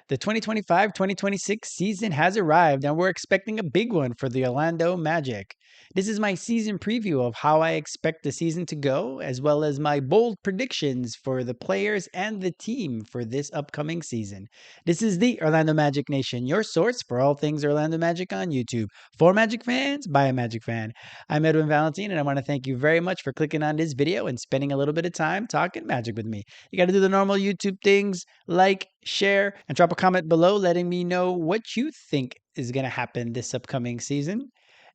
The 2025-2026 season has arrived, and we're expecting a big one for the Orlando Magic. This is my season preview of how I expect the season to go, as well as my bold predictions for the players and the team for this upcoming season. This is the Orlando Magic Nation, your source for all things Orlando Magic on YouTube. For Magic fans, by a Magic fan. I'm Edwin Valentin, and I want to thank you very much for clicking on this video and spending a little bit of time talking Magic with me. You got to do the normal YouTube things, like, share, and drop a comment below letting me know what you think is going to happen this upcoming season.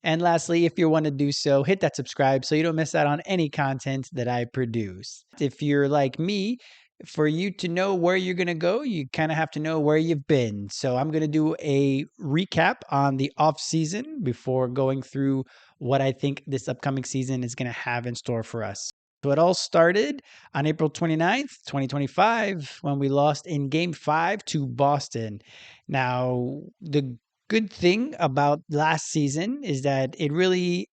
And lastly, if you want to do so, hit that subscribe so you don't miss out on any content that I produce. If you're like me, for you to know where you're going to go, you kind of have to know where you've been. So I'm going to do a recap on the off season before going through what I think this upcoming season is going to have in store for us. So it all started on April 29th, 2025, when we lost in Game 5 to Boston. Now, the good thing about last season is that it really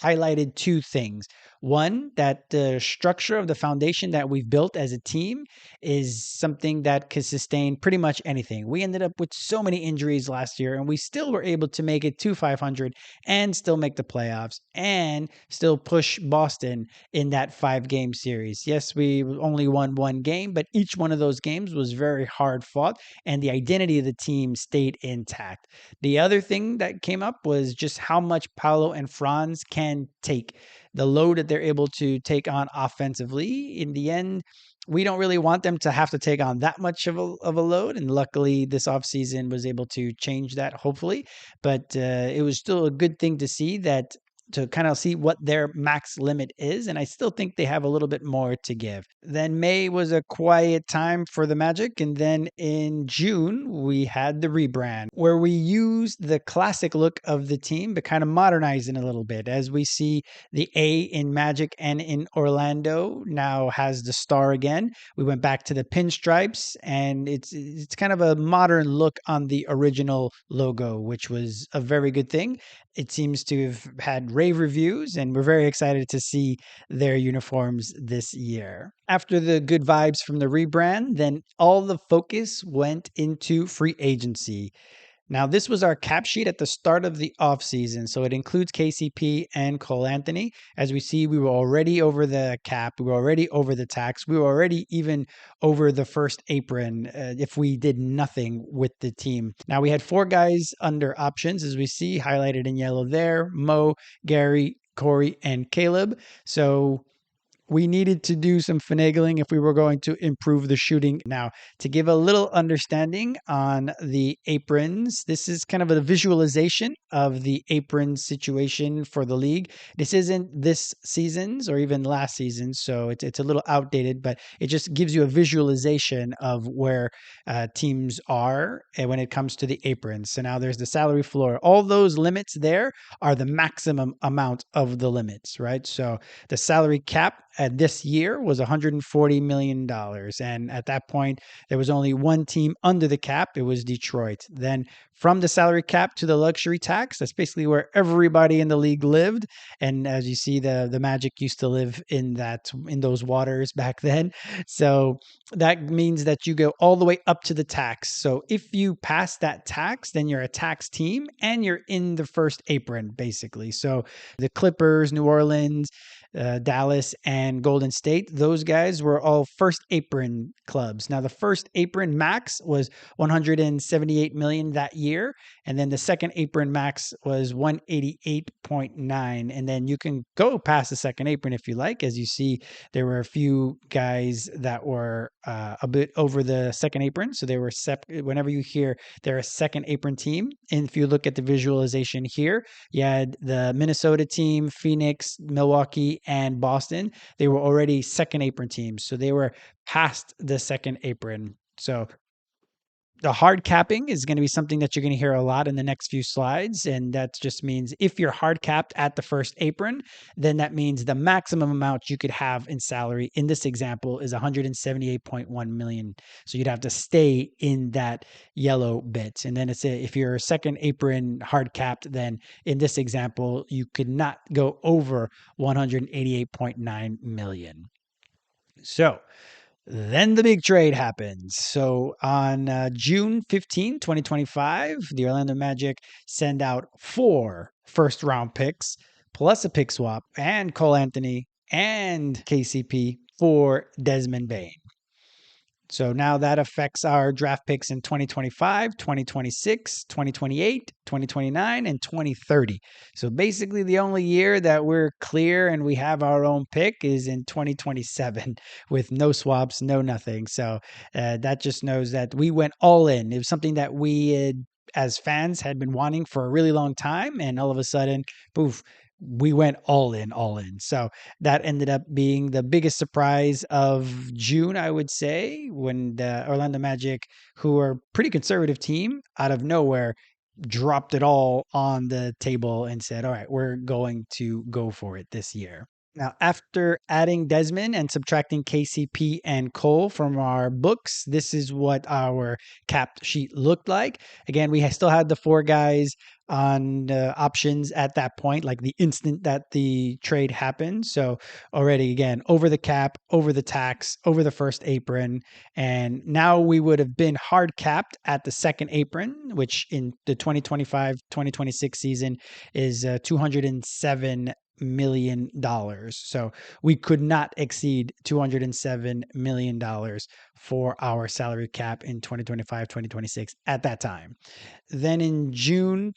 highlighted two things. One, that the structure of the foundation that we've built as a team is something that could sustain pretty much anything. We ended up with so many injuries last year, and we still were able to make it to 500 and still make the playoffs and still push Boston in that 5-game series. Yes, we only won one game, but each one of those games was very hard fought, and the identity of the team stayed intact. The other thing that came up was just how much Paolo and Franz can take. The load that they're able to take on offensively. In the end, we don't really want them to have to take on that much of a load. And luckily, this offseason was able to change that, hopefully. But it was still a good thing to see that, to kind of see what their max limit is. And I still think they have a little bit more to give. Then May was a quiet time for the Magic. And then in June, we had the rebrand where we used the classic look of the team, but kind of modernized it a little bit. As we see, the A in Magic and in Orlando now has the star again. We went back to the pinstripes, and it's kind of a modern look on the original logo, which was a very good thing. It seems to have had rave reviews, and we're very excited to see their uniforms this year. After the good vibes from the rebrand, then all the focus went into free agency. Now, this was our cap sheet at the start of the offseason, so it includes KCP and Cole Anthony. As we see, we were already over the cap, we were already over the tax, we were already even over the first apron if we did nothing with the team. Now, we had 4 guys under options, as we see, highlighted in yellow there: Mo, Gary, Corey, and Caleb. So we needed to do some finagling if we were going to improve the shooting. Now, to give a little understanding on the aprons, this is kind of a visualization of the apron situation for the league. This isn't this season's or even last season, so it's a little outdated, but it just gives you a visualization of where teams are when it comes to the aprons. So now there's the salary floor. All those limits there are the maximum amount of the limits, right? So the salary cap this year was $140 million. And at that point, there was only one team under the cap. It was Detroit. Then from the salary cap to the luxury tax, that's basically where everybody in the league lived. And as you see, the Magic used to live in those waters back then. So that means that you go all the way up to the tax. So if you pass that tax, then you're a tax team and you're in the first apron, basically. So the Clippers, New Orleans, Dallas, and Golden State, those guys were all first apron clubs. Now, the first apron max was $178 million that year, and then the second apron max was $188.9. And then you can go past the second apron if you like. As you see, there were a few guys that were a bit over the second apron, so they were whenever you hear they're a second apron team. And if you look at the visualization here, you had the Minnesota team, Phoenix, Milwaukee, and Boston. They were already second apron teams, so they were past the second apron. So the hard capping is going to be something that you're going to hear a lot in the next few slides. And that just means if you're hard capped at the first apron, then that means the maximum amount you could have in salary in this example is $178.1 million. So you'd have to stay in that yellow bit. And then if you're a second apron hard capped, then in this example, you could not go over $188.9 million. So Then the big trade happens. So on June 15, 2025, the Orlando Magic send out 4 first round picks plus a pick swap and Cole Anthony and KCP for Desmond Bane. So now that affects our draft picks in 2025, 2026, 2028, 2029, and 2030. So basically, the only year that we're clear and we have our own pick is in 2027 with no swaps, no nothing. So that just knows that we went all in. It was something that we had, as fans, had been wanting for a really long time. And all of a sudden, poof, we went all in, all in. So that ended up being the biggest surprise of June, I would say, when the Orlando Magic, who are a pretty conservative team, out of nowhere dropped it all on the table and said, all right, we're going to go for it this year. Now, after adding Desmond and subtracting KCP and Cole from our books, this is what our cap sheet looked like. Again, we still had the 4 guys on options at that point, like the instant that the trade happened. So already, again, over the cap, over the tax, over the first apron. And now we would have been hard capped at the second apron, which in the 2025-2026 season is $207 million. So we could not exceed $207 million for our salary cap in 2025-2026 at that time. Then in June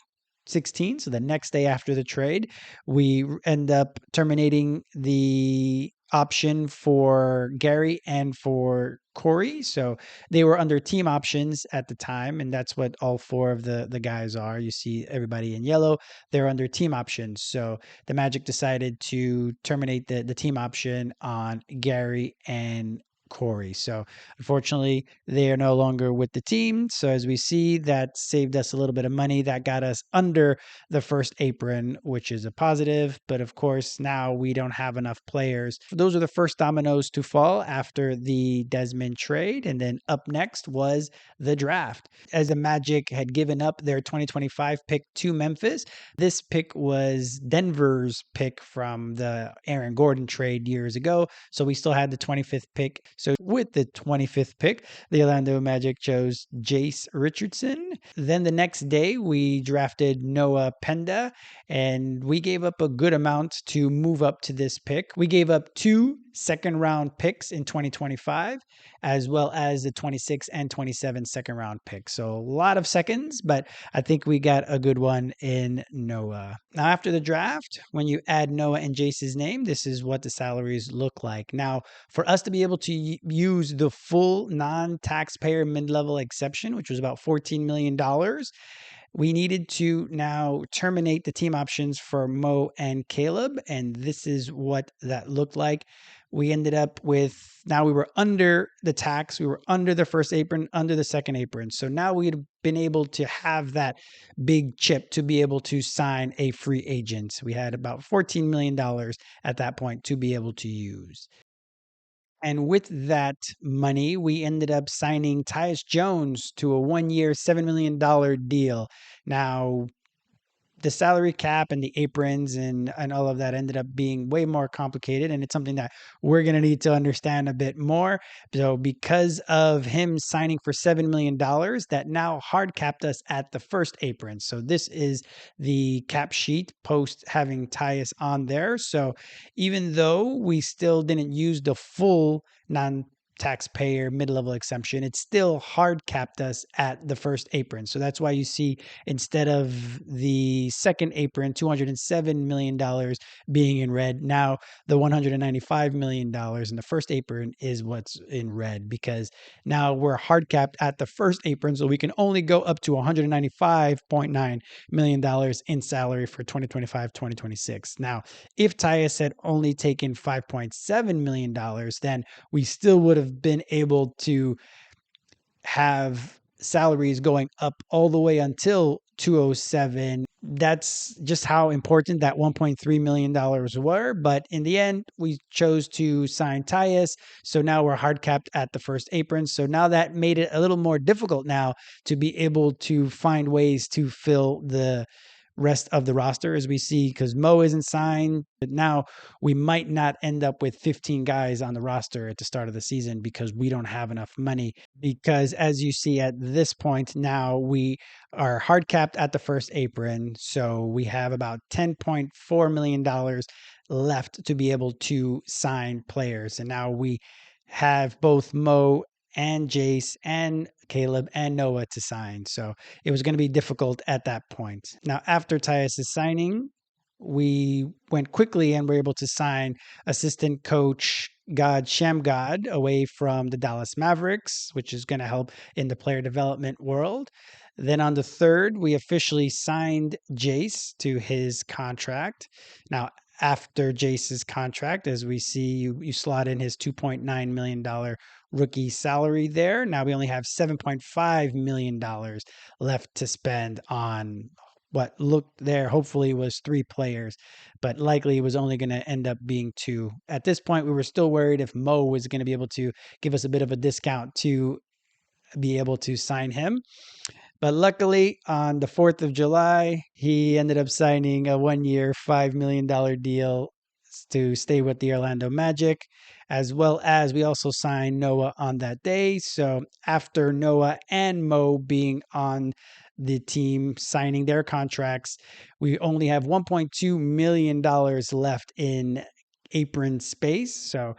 16, so the next day after the trade, we end up terminating the option for Gary and for Corey. So they were under team options at the time, and that's what all 4 of the guys are. You see everybody in yellow, they're under team options. So the Magic decided to terminate the team option on Gary and Corey. So unfortunately, they are no longer with the team. So as we see, that saved us a little bit of money. That got us under the first apron, which is a positive. But of course, now we don't have enough players. Those are the first dominoes to fall after the Desmond trade. And then up next was the draft. As the Magic had given up their 2025 pick to Memphis, this pick was Denver's pick from the Aaron Gordon trade years ago. So we still had the 25th pick. So with the 25th pick, the Orlando Magic chose Jace Richardson. Then the next day, we drafted Noah Penda, and we gave up a good amount to move up to this pick. We gave up 2 second-round picks in 2025, as well as the 26 and 27 second-round picks. So a lot of seconds, but I think we got a good one in Noah. Now, after the draft, when you add Noah and Jace's name, this is what the salaries look like. Now, for us to be able to use the full non-taxpayer mid-level exception, which was about $14 million, we needed to now terminate the team options for Mo and Caleb, and this is what that looked like. We ended up with, now we were under the tax, we were under the first apron, under the second apron. So now we'd been able to have that big chip to be able to sign a free agent. We had about $14 million at that point to be able to use. And with that money, we ended up signing Tyus Jones to a 1-year, $7 million deal. Now, the salary cap and the aprons and all of that ended up being way more complicated. And it's something that we're going to need to understand a bit more. So because of him signing for $7 million, that now hard capped us at the first apron. So this is the cap sheet post having Tyus on there. So even though we still didn't use the full taxpayer mid-level exemption, it still hard capped us at the first apron. So that's why you see, instead of the second apron, $207 million being in red, now the $195 million in the first apron is what's in red, because now we're hard capped at the first apron, so we can only go up to $195.9 million in salary for 2025-2026. Now, if Tyus had only taken $5.7 million, then we still would have been able to have salaries going up all the way until 207. That's just how important that $1.3 million were. But in the end, we chose to sign Tyus. So now we're hard capped at the first apron. So now that made it a little more difficult now to be able to find ways to fill the rest of the roster, as we see, because Mo isn't signed. But now we might not end up with 15 guys on the roster at the start of the season because we don't have enough money. Because as you see at this point now, we are hard capped at the first apron. So we have about $10.4 million left to be able to sign players. And now we have both Mo and Jace and Caleb and Noah to sign. So it was going to be difficult at that point. Now, after Tyus' signing, we went quickly and were able to sign assistant coach God Shamgod away from the Dallas Mavericks, which is going to help in the player development world. Then on the 3rd, we officially signed Jace to his contract. Now, after Jace's contract, as we see, you slot in his $2.9 million rookie salary there. Now we only have $7.5 million left to spend on what looked there hopefully was 3 players, but likely it was only going to end up being 2. At this point, we were still worried if Mo was going to be able to give us a bit of a discount to be able to sign him. But luckily, on the 4th of July, he ended up signing a 1-year, $5 million deal to stay with the Orlando Magic, as well as we also signed Noah on that day. So after Noah and Mo being on the team signing their contracts, we only have $1.2 million left in apron space. So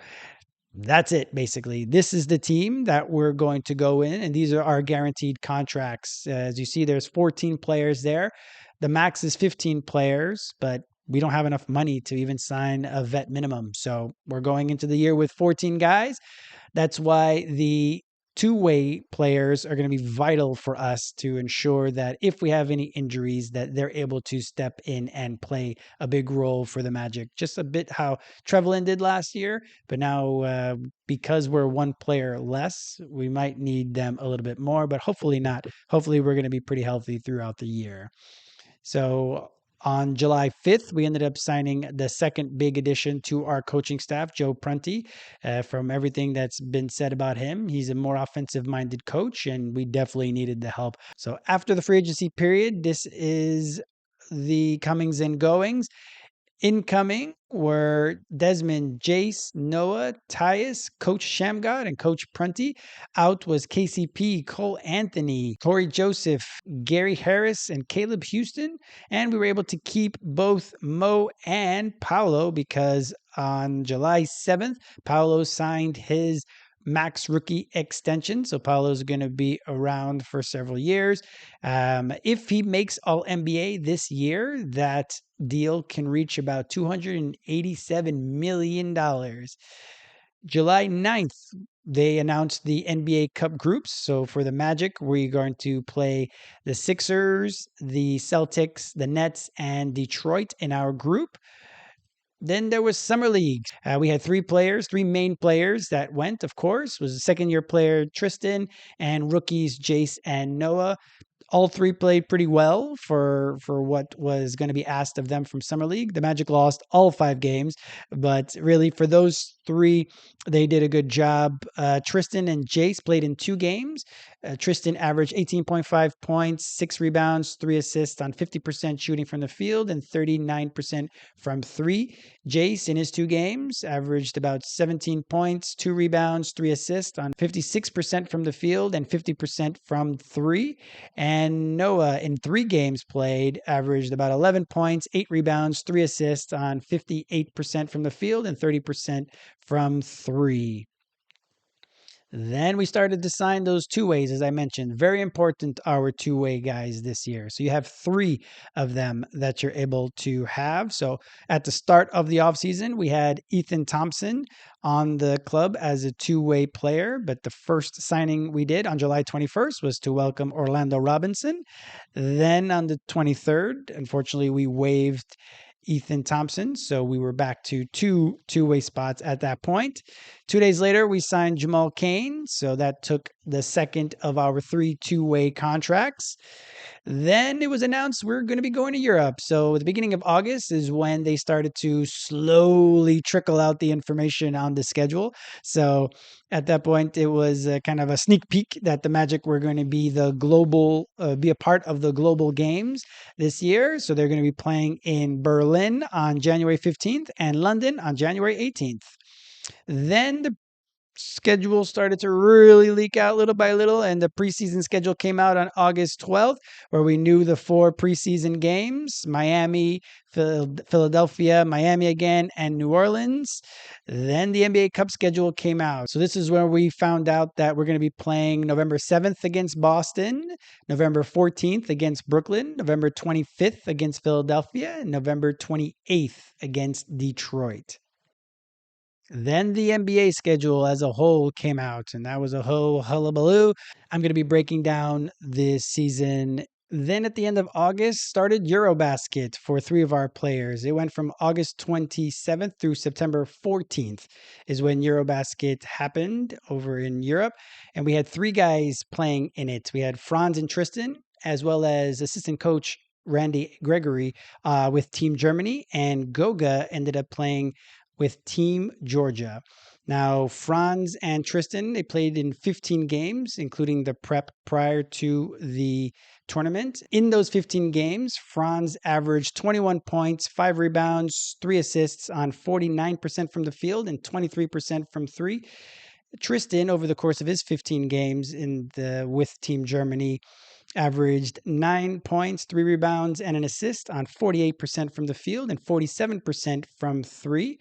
that's it, basically. This is the team that we're going to go in, and these are our guaranteed contracts. As you see, there's 14 players there. The max is 15 players, but we don't have enough money to even sign a vet minimum. So we're going into the year with 14 guys. That's why the two-way players are going to be vital for us to ensure that if we have any injuries, that they're able to step in and play a big role for the Magic. Just a bit how Trevelyan did last year, but now because we're one player less, we might need them a little bit more, but hopefully not. Hopefully we're going to be pretty healthy throughout the year. So on July 5th, we ended up signing the second big addition to our coaching staff, Joe Prunty. From everything that's been said about him, he's a more offensive-minded coach, and we definitely needed the help. So after the free agency period, this is the comings and goings. Incoming were Desmond, Jace, Noah, Tyus, Coach Shamgod, and Coach Prunty. Out was KCP, Cole Anthony, Corey Joseph, Gary Harris, and Caleb Houston. And we were able to keep both Mo and Paolo because on July 7th, Paolo signed his max rookie extension. So Paolo's going to be around for several years. If he makes all NBA this year, that deal can reach about $287 million. July 9th, they announced the NBA Cup groups. So for the Magic, we're going to play the Sixers, the Celtics, the Nets, and Detroit in our group. Then there was Summer League. We had 3 main players that went, of course, was a second-year player, Tristan, and rookies, Jace and Noah. All 3 played pretty well for what was going to be asked of them from Summer League. The Magic lost all 5 games, but really for those 3, they did a good job. Tristan and Jace played in 2 games. Tristan averaged 18.5 points, 6 rebounds, 3 assists on 50% shooting from the field and 39% from 3. Jace in his 2 games averaged about 17 points, 2 rebounds, 3 assists on 56% from the field and 50% from 3. And Noah in 3 games played averaged about 11 points, 8 rebounds, 3 assists on 58% from the field and 30% from 3. Then we started to sign those two-ways, as I mentioned. Very important, our two-way guys this year. So you have 3 of them that you're able to have. So at the start of the offseason, we had Ethan Thompson on the club as a two-way player. But the first signing we did on July 21st was to welcome Orlando Robinson. Then on the 23rd, unfortunately, we waived Ethan Thompson. So we were back to 2 two-way spots at that point. 2 days later, we signed Jamal Cain. So that took the second of our 3 two-way contracts. Then it was announced we're going to be going to Europe. So at the beginning of August is when they started to slowly trickle out the information on the schedule. So at that point, it was kind of a sneak peek that the Magic were going to be be a part of the global games this year. So they're going to be playing in Berlin on January 15th and London on January 18th. Then the schedule started to really leak out little by little, and the preseason schedule came out on August 12th, where we knew the 4 preseason games: Miami, Philadelphia, Miami again, and New Orleans. Then the NBA Cup schedule came out. So this is where we found out that we're going to be playing November 7th against Boston, November 14th against Brooklyn, November 25th against Philadelphia, and November 28th against Detroit. Then the NBA schedule as a whole came out, and that was a whole hullabaloo. I'm going to be breaking down this season. Then at the end of August, started Eurobasket for 3 of our players. It went from August 27th through September 14th is when Eurobasket happened over in Europe. And we had 3 guys playing in it. We had Franz and Tristan, as well as assistant coach Randy Gregory with Team Germany. And Goga ended up playing with Team Georgia. Now, Franz and Tristan, they played in 15 games, including the prep prior to the tournament. In those 15 games, Franz averaged 21 points, 5 rebounds, 3 assists on 49% from the field and 23% from 3. Tristan, over the course of his 15 games with Team Germany, averaged 9 points, 3 rebounds, and an assist on 48% from the field and 47% from 3.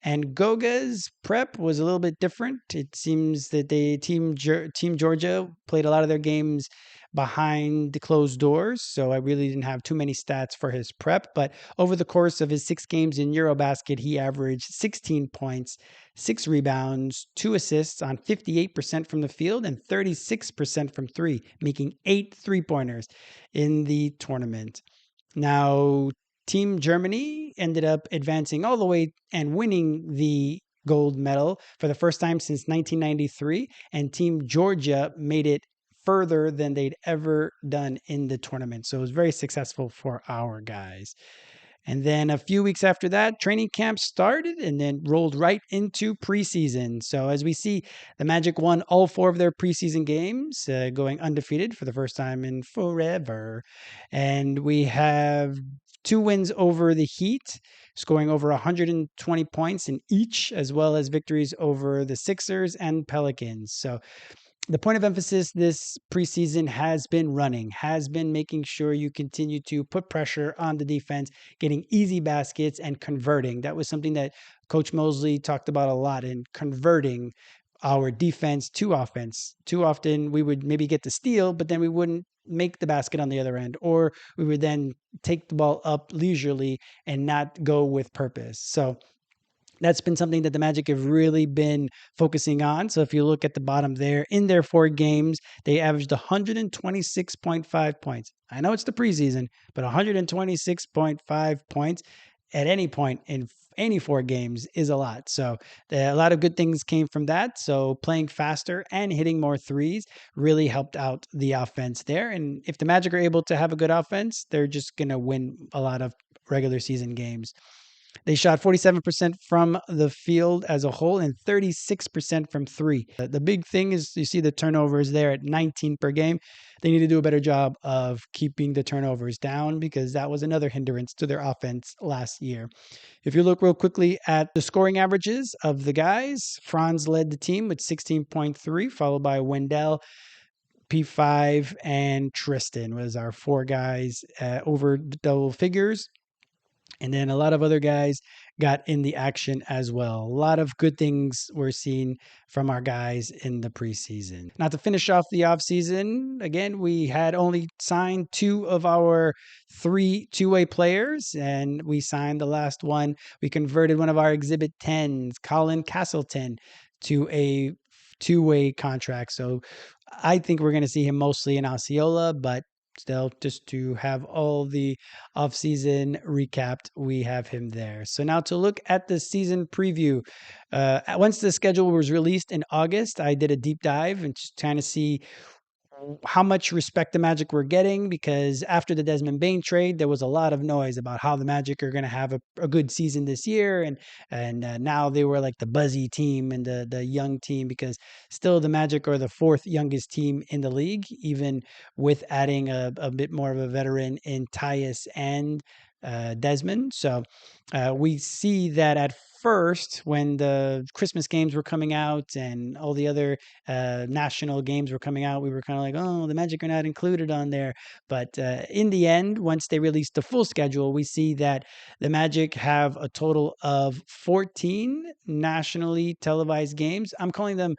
And Goga's prep was a little bit different. It seems that Team Georgia played a lot of their games behind the closed doors, so I really didn't have too many stats for his prep. But over the course of his 6 games in Eurobasket, he averaged 16 points, 6 rebounds, 2 assists on 58% from the field and 36% from 3, making 8 3-pointers in the tournament. Now, Team Germany ended up advancing all the way and winning the gold medal for the first time since 1993, and Team Georgia made it further than they'd ever done in the tournament. So it was very successful for our guys. And then a few weeks after that, training camp started and then rolled right into preseason. So as we see, the Magic won all 4 of their preseason games, going undefeated for the first time in forever. And we have 2 wins over the Heat, scoring over 120 points in each, as well as victories over the Sixers and Pelicans. So the point of emphasis this preseason has been making sure you continue to put pressure on the defense, getting easy baskets and converting. That was something that Coach Mosley talked about a lot, in converting our defense to offense. Too often we would maybe get the steal, but then we wouldn't make the basket on the other end, or we would then take the ball up leisurely and not go with purpose. So that's been something that the Magic have really been focusing on. So if you look at the bottom there, in their 4 games, they averaged 126.5 points. I know it's the preseason, but 126.5 points at any point in any 4 games is a lot. So a lot of good things came from that. So playing faster and hitting more threes really helped out the offense there. And if the Magic are able to have a good offense, they're just going to win a lot of regular season games. They shot 47% from the field as a whole and 36% from 3. The big thing is you see the turnovers there at 19 per game. They need to do a better job of keeping the turnovers down, because that was another hindrance to their offense last year. If you look real quickly at the scoring averages of the guys, Franz led the team with 16.3, followed by Wendell, P5, and Tristan was our 4 guys over double figures. And then a lot of other guys got in the action as well. A lot of good things were seen from our guys in the preseason. Now, to finish off the offseason, again, we had only signed 2 of our 3 two-way players, and we signed the last one. We converted one of our Exhibit 10s, Colin Castleton, to a 2-way contract. So I think we're going to see him mostly in Osceola, but still, just to have all the offseason recapped, we have him there. So now to look at the season preview. Once the schedule was released in August, I did a deep dive and just trying to see how much respect the Magic were getting, because after the Desmond Bane trade, there was a lot of noise about how the Magic are going to have a good season this year, and now they were like the buzzy team and the young team, because still the Magic are the fourth youngest team in the league, even with adding a bit more of a veteran in Tyus and Desmond. So we see that at first, when the Christmas games were coming out and all the other national games were coming out, we were kind of like, oh, the Magic are not included on there. But in the end, once they released the full schedule, we see that the Magic have a total of 14 nationally televised games. I'm calling them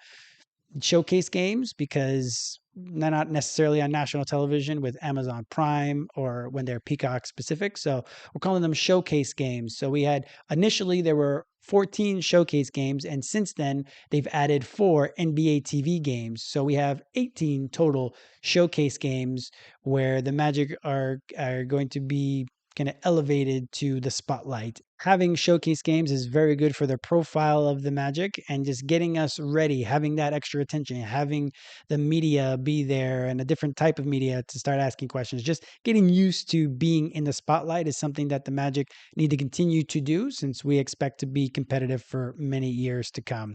showcase games because they're not necessarily on national television with Amazon Prime or when they're Peacock specific. So we're calling them showcase games. So we had initially there were 14 showcase games, and since then they've added 4 NBA TV games. So we have 18 total showcase games where the Magic are going to be kind of elevated to the spotlight. Having showcase games is very good for the profile of the Magic and just getting us ready, having that extra attention, having the media be there and a different type of media to start asking questions. Just getting used to being in the spotlight is something that the Magic need to continue to do, since we expect to be competitive for many years to come.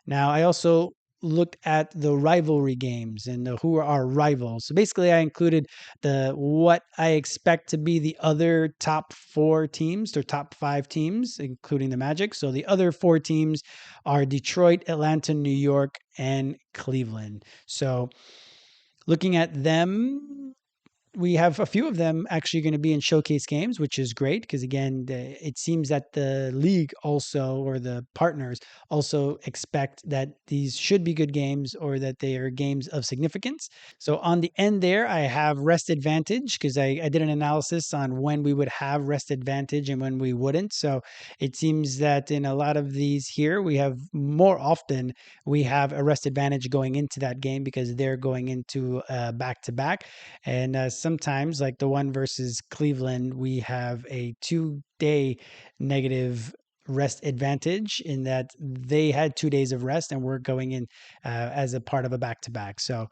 Now, I also looked at the rivalry games and who are our rivals. So basically, I included the what I expect to be the other top 4 teams or top 5 teams, including the Magic. So the other 4 teams are Detroit, Atlanta, New York, and Cleveland. So looking at them, we have a few of them actually going to be in showcase games, which is great because, again, it seems that the league also, or the partners also, expect that these should be good games or that they are games of significance. So on the end there, I have rest advantage because I did an analysis on when we would have rest advantage and when we wouldn't. So it seems that in a lot of these here, we have more often we have a rest advantage going into that game because they're going into back to back. And sometimes, like the one versus Cleveland, we have a 2-day negative rest advantage in that they had 2 days of rest and we're going in as a part of a back to back. So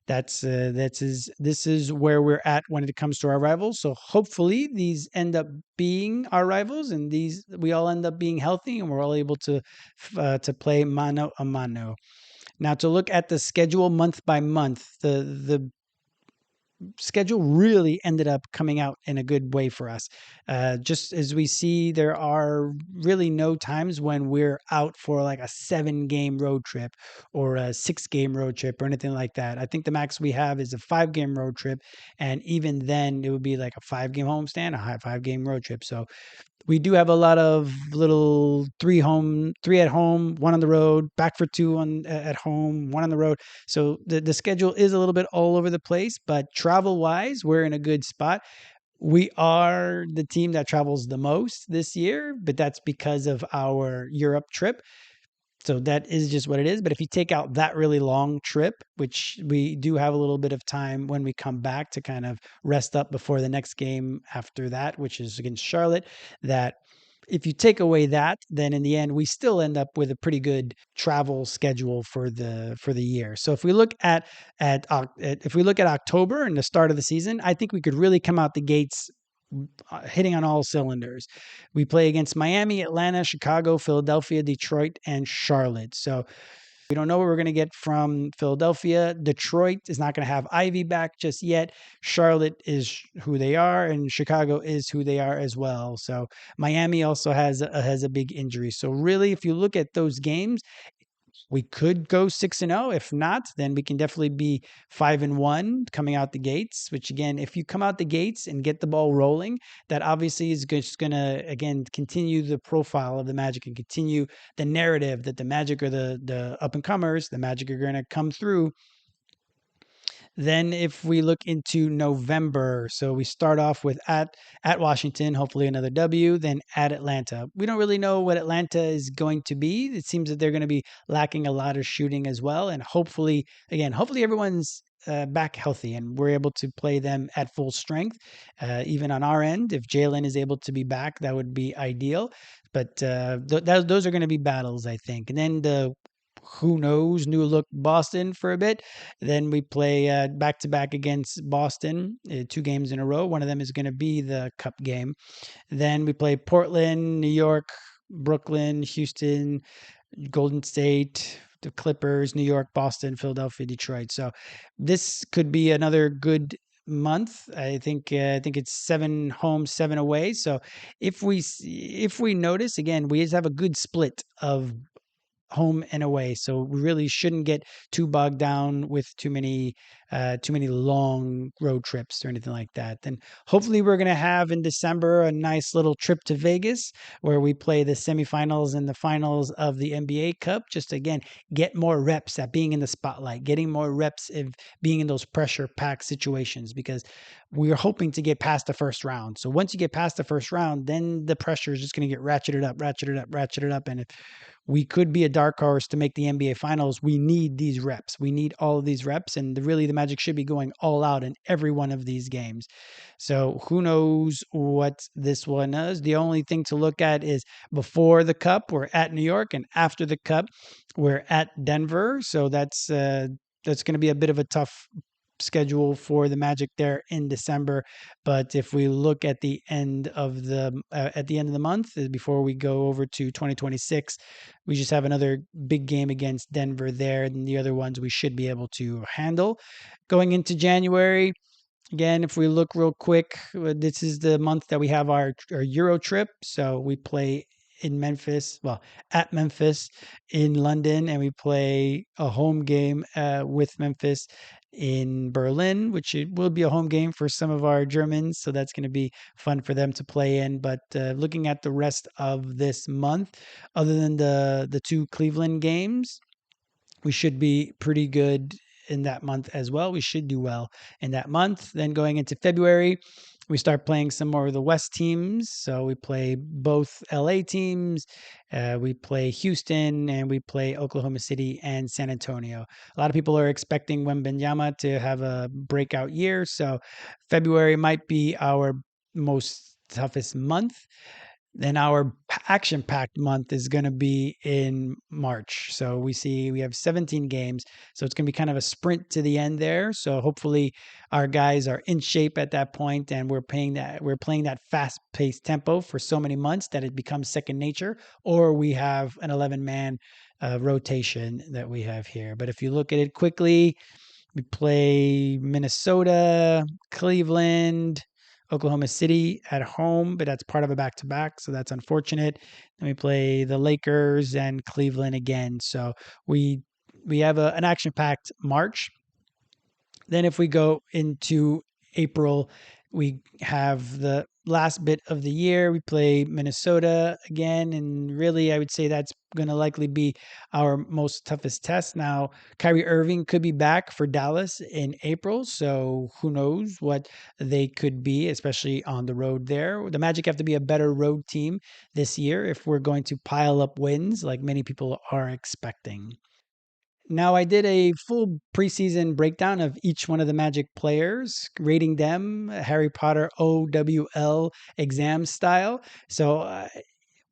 this is where we're at when it comes to our rivals. So hopefully these end up being our rivals, and these we all end up being healthy, and we're all able to play mano a mano. Now, to look at the schedule month by month, the schedule really ended up coming out in a good way for us. Just as we see, there are really no times when we're out for like a 7-game road trip or a 6-game road trip or anything like that. I think the max we have is a 5-game road trip. And even then, it would be like a 5-game homestand, a 5-game road trip. So we do have a lot of little 3 at home, 1 on the road, back for 2 at home, 1 on the road. So the schedule is a little bit all over the place, but travel wise, we're in a good spot. We are the team that travels the most this year, but that's because of our Europe trip. So that is just what it is. But if you take out that really long trip, which we do have a little bit of time when we come back to kind of rest up before the next game after that, which is against Charlotte, that if you take away that, then in the end, we still end up with a pretty good travel schedule for the year. So if we look at October and the start of the season, I think we could really come out the gates hitting on all cylinders. We play against Miami, Atlanta, Chicago, Philadelphia, Detroit, and Charlotte. So we don't know what we're going to get from Philadelphia. Detroit is not going to have Ivy back just yet. Charlotte is who they are, and Chicago is who they are as well. So Miami also has a big injury. So really, if you look at those games, we could go 6-0. If not, then we can definitely be 5-1 coming out the gates, which again, if you come out the gates and get the ball rolling, that obviously is just going to, again, continue the profile of the Magic and continue the narrative that the Magic are the up and comers, the Magic are going to come through. Then if we look into November, so we start off with at Washington, hopefully another W, then at Atlanta. We don't really know what Atlanta is going to be. It seems that they're going to be lacking a lot of shooting as well. And hopefully everyone's back healthy and we're able to play them at full strength. Even on our end, if Jalen is able to be back, that would be ideal. But those are going to be battles, I think. And then who knows, new look Boston for a bit. Then we play back to back against Boston, 2 games in a row. One of them is going to be the Cup game. Then we play Portland, New York, Brooklyn, Houston, Golden State, the Clippers, New York, Boston, Philadelphia, Detroit. So this could be another good month. I think it's 7 home, 7 away. So if we notice again, we just have a good split of home and away. So we really shouldn't get too bogged down with too many long road trips or anything like that. Then hopefully we're gonna have in December a nice little trip to Vegas where we play the semifinals and the finals of the NBA Cup. Just again, get more reps at being in the spotlight, getting more reps of being in those pressure packed situations because we're hoping to get past the first round. So once you get past the first round, then the pressure is just going to get ratcheted up, ratcheted up, ratcheted up. And if we could be a dark horse to make the NBA finals, we need these reps. We need all of these reps. And really, the Magic should be going all out in every one of these games. So who knows what this one is? The only thing to look at is before the Cup, we're at New York, and after the Cup, we're at Denver. So that's going to be a bit of a tough schedule for the Magic there in December. But if we look at the end of the month before we go over to 2026, we just have another big game against Denver there, and the other ones we should be able to handle. Going into January, again, if we look real quick, this is the month that we have our Euro trip. So we play in Memphis, well, at Memphis, in London, and we play a home game with Memphis in Berlin, which it will be a home game for some of our Germans. So that's going to be fun for them to play in. But looking at the rest of this month, other than the 2 Cleveland games, we should be pretty good in that month as well. We should do well in that month. Then going into February, we start playing some more of the West teams. So we play both LA teams, we play Houston, and we play Oklahoma City and San Antonio. A lot of people are expecting Wembanyama to have a breakout year. So February might be our most toughest month. Then our action-packed month is going to be in March. So we have 17 games. So it's going to be kind of a sprint to the end there. So hopefully our guys are in shape at that point, and we're playing that fast-paced tempo for so many months that it becomes second nature, or we have an 11-man rotation that we have here. But if you look at it quickly, we play Minnesota, Cleveland, Oklahoma City at home, but that's part of a back-to-back, so that's unfortunate. Then we play the Lakers and Cleveland again. So we have an action-packed March. Then if we go into April, we have the last bit of the year. We play Minnesota again, and really, I would say that's going to likely be our most toughest test. Now, Kyrie Irving could be back for Dallas in April, so who knows what they could be, especially on the road there. The Magic have to be a better road team this year if we're going to pile up wins like many people are expecting. Now, I did a full preseason breakdown of each one of the Magic players, rating them Harry Potter OWL exam style. So,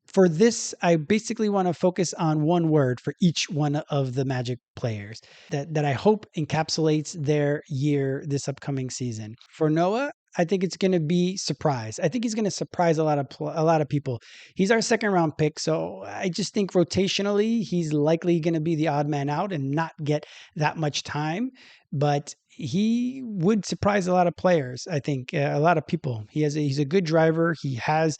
for this, I basically want to focus on one word for each one of the Magic players that I hope encapsulates their year this upcoming season. For Noah, I think it's going to be surprise. I think he's going to surprise a lot of people. He's our second round pick, so I just think rotationally he's likely going to be the odd man out and not get that much time. But he would surprise a lot of players. I think a lot of people. He's a good driver. He has,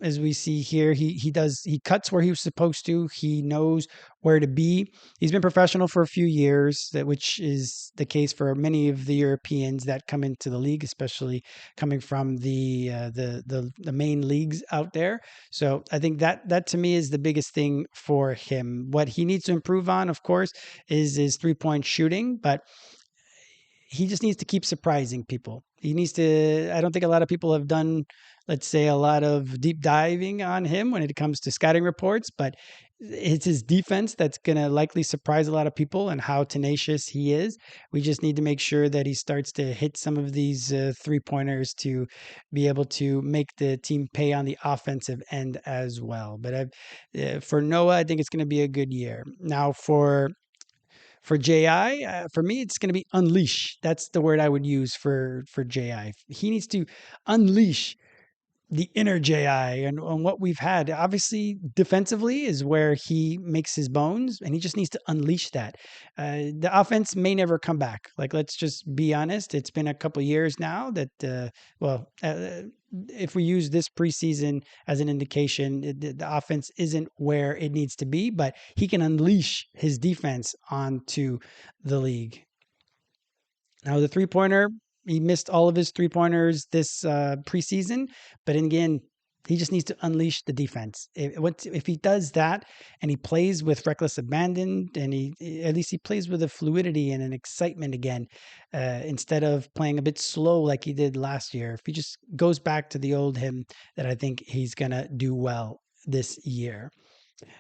as we see here, he cuts where he was supposed to. He knows where to be. He's been professional for a few years, which is the case for many of the Europeans that come into the league, especially coming from the main leagues out there. So I think that to me is the biggest thing for him. What he needs to improve on, of course, is his 3-point shooting, but he just needs to keep surprising people. He needs to, I don't think a lot of people have done, let's say, a lot of deep diving on him when it comes to scouting reports, but it's his defense that's going to likely surprise a lot of people and how tenacious he is. We just need to make sure that he starts to hit some of these 3-pointers to be able to make the team pay on the offensive end as well. But for Noah, I think it's going to be a good year. Now for JI, for me, it's going to be unleash. That's the word I would use for JI. He needs to unleash the inner JI and what we've had. Obviously, defensively is where he makes his bones, and he just needs to unleash that. The offense may never come back. Like, let's just be honest. It's been a couple years now that, if we use this preseason as an indication, the offense isn't where it needs to be, but he can unleash his defense onto the league. Now, the 3-pointer, he missed all of his 3-pointers this preseason, but again, he just needs to unleash the defense. If he does that and he plays with reckless abandon, and at least he plays with a fluidity and an excitement again, instead of playing a bit slow like he did last year. If he just goes back to the old him, then I think he's gonna do well this year.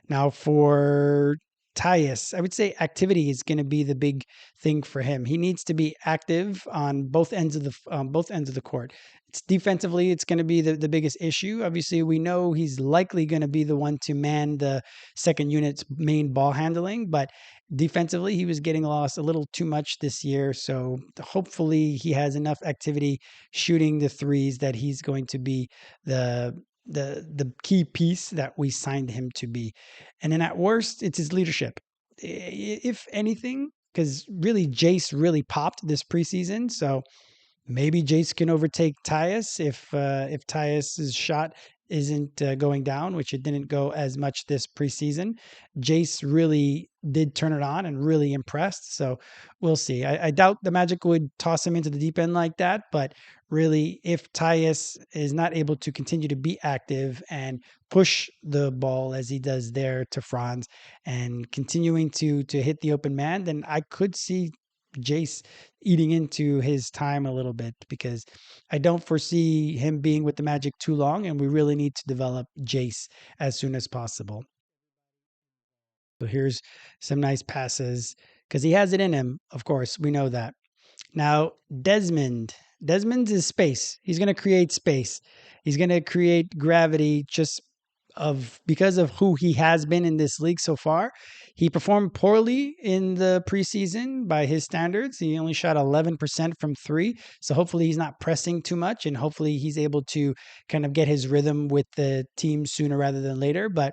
Now for Tyus, I would say activity is going to be the big thing for him. He needs to be active on both ends of the court. It's defensively, it's going to be the biggest issue. Obviously, we know he's likely going to be the one to man the second unit's main ball handling, but defensively, he was getting lost a little too much this year. So hopefully, he has enough activity shooting the threes that he's going to be the the key piece that we signed him to be. And then at worst, it's his leadership. If anything, because really Jace really popped this preseason. So maybe Jace can overtake Tyus if Tyus's shot isn't going down, which it didn't go as much this preseason. Jace really did turn it on and really impressed. So we'll see. I doubt the Magic would toss him into the deep end like that, but really, if Tyus is not able to continue to be active and push the ball as he does there to Franz and continuing to hit the open man, then I could see Jace eating into his time a little bit, because I don't foresee him being with the Magic too long, and we really need to develop Jace as soon as possible. So here's some nice passes because he has it in him. Of course, we know that. Now, Desmond. Desmond is space. He's going to create space. He's going to create gravity just because of who he has been in this league so far. He performed poorly in the preseason by his standards. He only shot 11% from 3. So hopefully he's not pressing too much, and hopefully he's able to kind of get his rhythm with the team sooner rather than later. But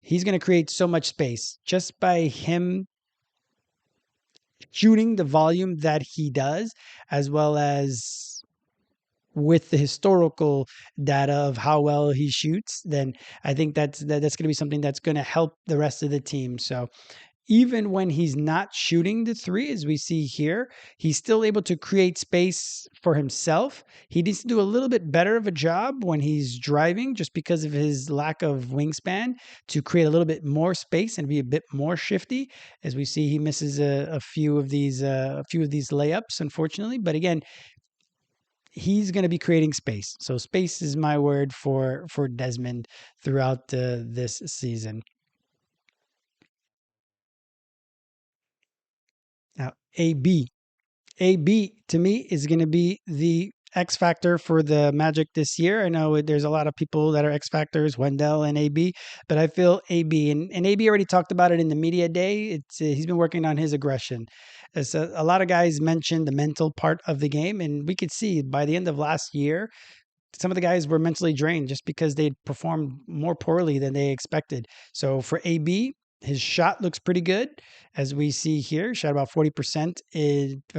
he's going to create so much space just by him shooting the volume that he does, as well as with the historical data of how well he shoots. Then I think that's going to be something that's going to help the rest of the team. So even when he's not shooting the 3, as we see here, he's still able to create space for himself. He needs to do a little bit better of a job when he's driving, just because of his lack of wingspan, to create a little bit more space and be a bit more shifty. As we see, he misses a few of these layups, unfortunately. But again, he's going to be creating space. So space is my word for Desmond throughout this season. Now, AB to me is going to be the X factor for the Magic this year. I know there's a lot of people that are X factors, Wendell and AB, but I feel AB, and AB already talked about it in the media day. He's been working on his aggression. As a lot of guys mentioned the mental part of the game, and we could see by the end of last year, some of the guys were mentally drained just because they'd performed more poorly than they expected. So for AB, his shot looks pretty good, as we see here. Shot about 40%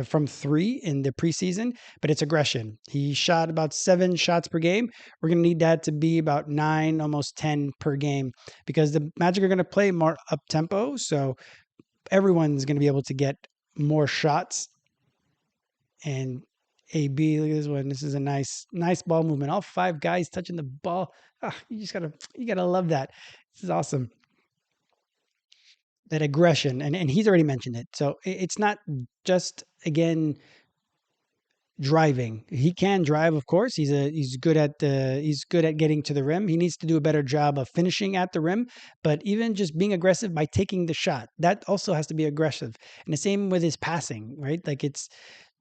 from 3 in the preseason, but it's aggression. He shot about 7 shots per game. We're going to need that to be about 9, almost 10 per game, because the Magic are going to play more up tempo. So everyone's going to be able to get more shots. And AB, look at this one. This is a nice ball movement. All 5 guys touching the ball. You gotta love that. This is awesome. That aggression, and he's already mentioned it. So it's not just, again, driving. He can drive, of course. He's good at getting to the rim. He needs to do a better job of finishing at the rim, but even just being aggressive by taking the shot, that also has to be aggressive. And the same with his passing, right? Like, it's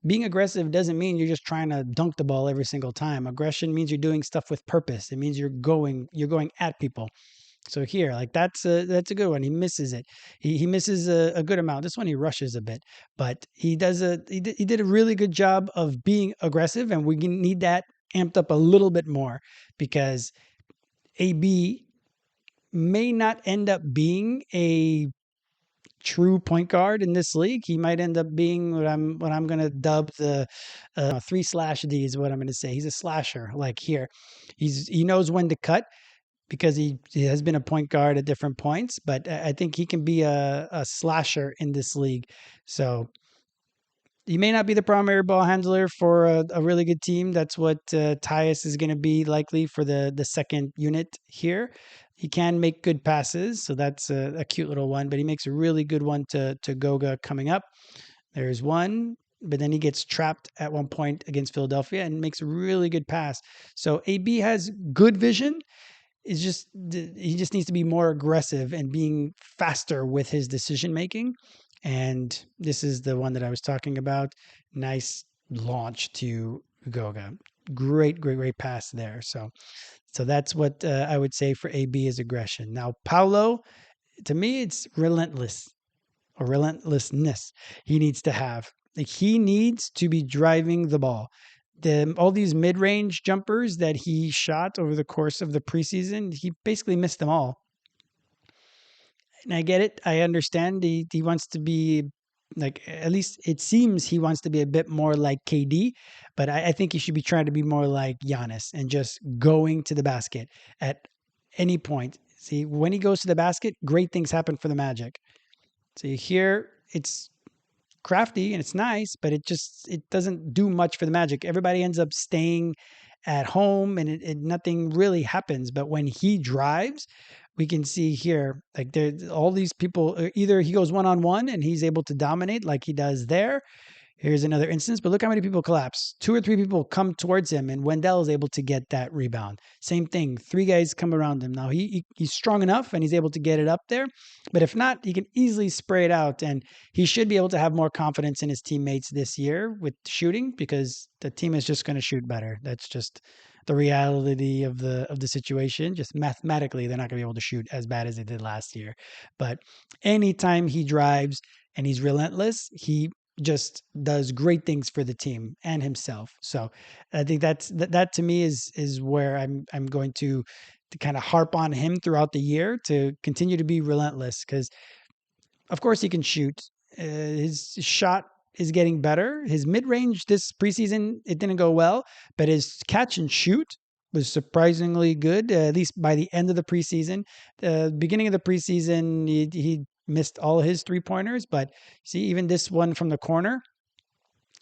being aggressive doesn't mean you're just trying to dunk the ball every single time. Aggression means you're doing stuff with purpose. It means you're going at people. So here, like, that's a good one. He misses it. He misses a good amount. This one he rushes a bit, but he did a really good job of being aggressive, and we need that amped up a little bit more, because AB may not end up being a true point guard in this league. He might end up being what I'm going to dub the 3/D is what I'm going to say. He's a slasher. Like, here, he knows when to cut, because he has been a point guard at different points, but I think he can be a slasher in this league. So he may not be the primary ball handler for a really good team. That's what Tyus is going to be likely for the second unit here. He can make good passes, so that's a cute little one, but he makes a really good one to Goga coming up. There's one, but then he gets trapped at one point against Philadelphia and makes a really good pass. So AB has good vision. It's just he just needs to be more aggressive and being faster with his decision making. And this is the one that I was talking about. Nice launch to Goga. Great pass there. So that's what I would say for AB is aggression. Now, Paolo, to me, it's relentless, or relentlessness he needs to have. Like, he needs to be driving the ball. All these mid-range jumpers that he shot over the course of the preseason, he basically missed them all. And I get it. I understand. He wants to be, like, at least it seems he wants to be a bit more like KD, but I think he should be trying to be more like Giannis and just going to the basket at any point. See, when he goes to the basket, great things happen for the Magic. So here, it's crafty and it's nice, but it doesn't do much for the Magic. Everybody ends up staying at home, and nothing really happens. But when he drives, we can see here, like, there, all these people, either he goes one-on-one and he's able to dominate like he does there. Here's another instance, but look how many people collapse. 2 or 3 people come towards him, and Wendell is able to get that rebound. Same thing. 3 guys come around him. Now, he's strong enough, and he's able to get it up there. But if not, he can easily spray it out, and he should be able to have more confidence in his teammates this year with shooting, because the team is just going to shoot better. That's just the reality of the situation. Just mathematically, they're not going to be able to shoot as bad as they did last year. But anytime he drives and he's relentless, he just does great things for the team and himself. So I think that to me is where I'm going to kind of harp on him throughout the year, to continue to be relentless, because of course he can shoot. His shot is getting better. His mid-range this preseason, it didn't go well, but his catch and shoot was surprisingly good, at least by the end of the preseason. The beginning of the preseason, he missed all his 3-pointers, but see, even this one from the corner,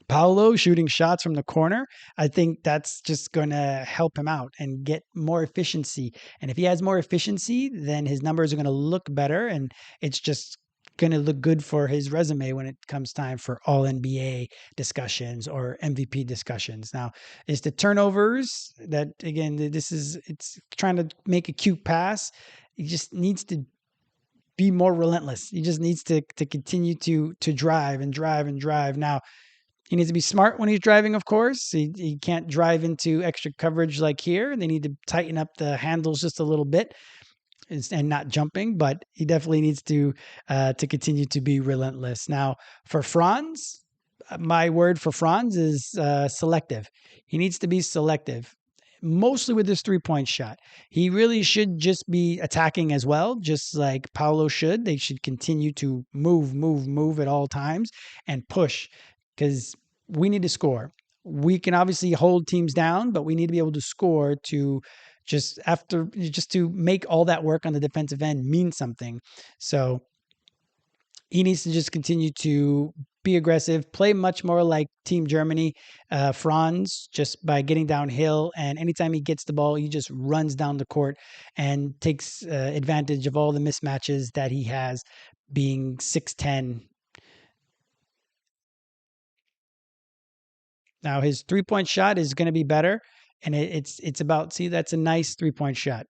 Paolo shooting shots from the corner, I think that's just going to help him out and get more efficiency. And if he has more efficiency, then his numbers are going to look better, and it's just going to look good for his resume when it comes time for all NBA discussions or MVP discussions. Now, it's the turnovers that, again, it's trying to make a cute pass. He just needs to be more relentless. He just needs to continue to drive and drive and drive. Now, he needs to be smart when he's driving, of course. He can't drive into extra coverage like here. They need to tighten up the handles just a little bit and not jumping, but he definitely needs to continue to be relentless. Now, for Franz, my word for Franz is selective. He needs to be selective, mostly with his 3-point shot. He really should just be attacking as well, just like Paolo should. They should continue to move at all times and push, because we need to score. We can obviously hold teams down, but we need to be able to score to just to make all that work on the defensive end mean something. So he needs to just continue to be aggressive, play much more like Team Germany. Franz, just by getting downhill, and anytime he gets the ball, he just runs down the court and takes advantage of all the mismatches that he has, being 6'10". Now his 3-point shot is going to be better, and it's about, see, that's a nice 3-point shot.